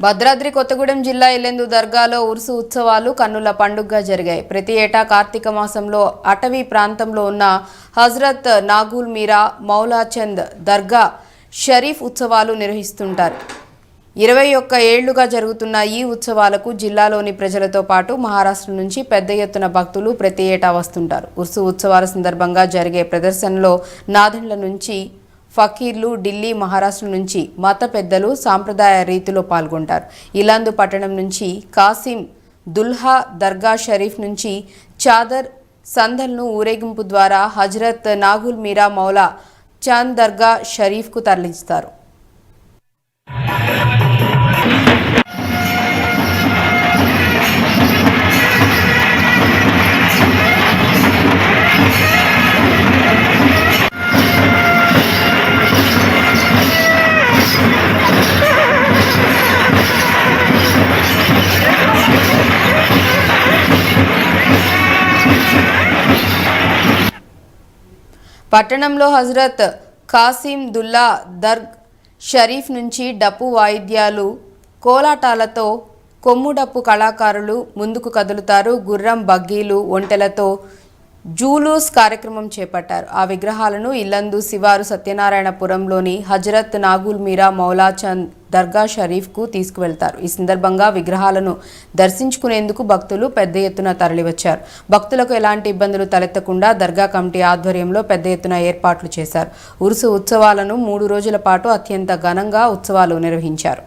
భద్రాద్రి కొత్తగూడెం జిల్లా ఇల్లెందు దర్గాలో ఉరుసు ఉత్సవాలు కన్నుల పండుగగా జరిగాయి. ప్రతి ఏటా కార్తీక మాసంలో అటవీ ప్రాంతంలో ఉన్న హజరత్ నాగుల్ మీరా మౌలాచంద్ దర్గా షరీఫ్ ఉత్సవాలు నిర్వహిస్తుంటారు. 21 ఏళ్లుగా జరుగుతున్న ఈ ఉత్సవాలకు జిల్లాలోని ప్రజలతో పాటు మహారాష్ట్ర నుంచి పెద్ద ఎత్తున భక్తులు ప్రతి ఏటా వస్తుంటారు. ఉరుసు ఉత్సవాల సందర్భంగా జరిగే ప్రదర్శనలో నాదెండ్ల నుంచి ఫకీర్లు, ఢిల్లీ, మహారాష్ట్ర నుంచి మత పెద్దలు సాంప్రదాయ రీతిలో పాల్గొంటారు. ఇలాందు పట్టణం నుంచి కాసిం దుల్హా దర్గా షరీఫ్ నుంచి చాదర్ సందల్ను ఊరేగింపు ద్వారా హజరత్ నాగుల్ మీరా మౌలా చాంద్ దర్గా షరీఫ్కు తరలిస్తారు. పట్టణంలో హజరత్ కాసిం దుల్లా దర్గ్ షరీఫ్ నుంచి డప్పు వాయిద్యాలు, కోలాటాలతో కొమ్ము డప్పు కళాకారులు ముందుకు కదులుతారు. గుర్రం, బగ్గీలు, ఒంటెలతో జూలూస్ కార్యక్రమం చేపట్టారు. ఆ విగ్రహాలను ఇల్లందు శివారు సత్యనారాయణపురంలోని హజరత్ నాగుల్ మీరా మౌలాచంద్ దర్గా షరీఫ్కు తీసుకువెళ్తారు. ఈ సందర్భంగా విగ్రహాలను దర్శించుకునేందుకు భక్తులు పెద్ద ఎత్తున తరలివచ్చారు. భక్తులకు ఎలాంటి ఇబ్బందులు తలెత్తకుండా దర్గా కమిటీ ఆధ్వర్యంలో పెద్ద ఎత్తున ఏర్పాట్లు చేశారు. ఉరుసు ఉత్సవాలను 3 రోజుల పాటు అత్యంత ఘనంగా ఉత్సవాలు నిర్వహించారు.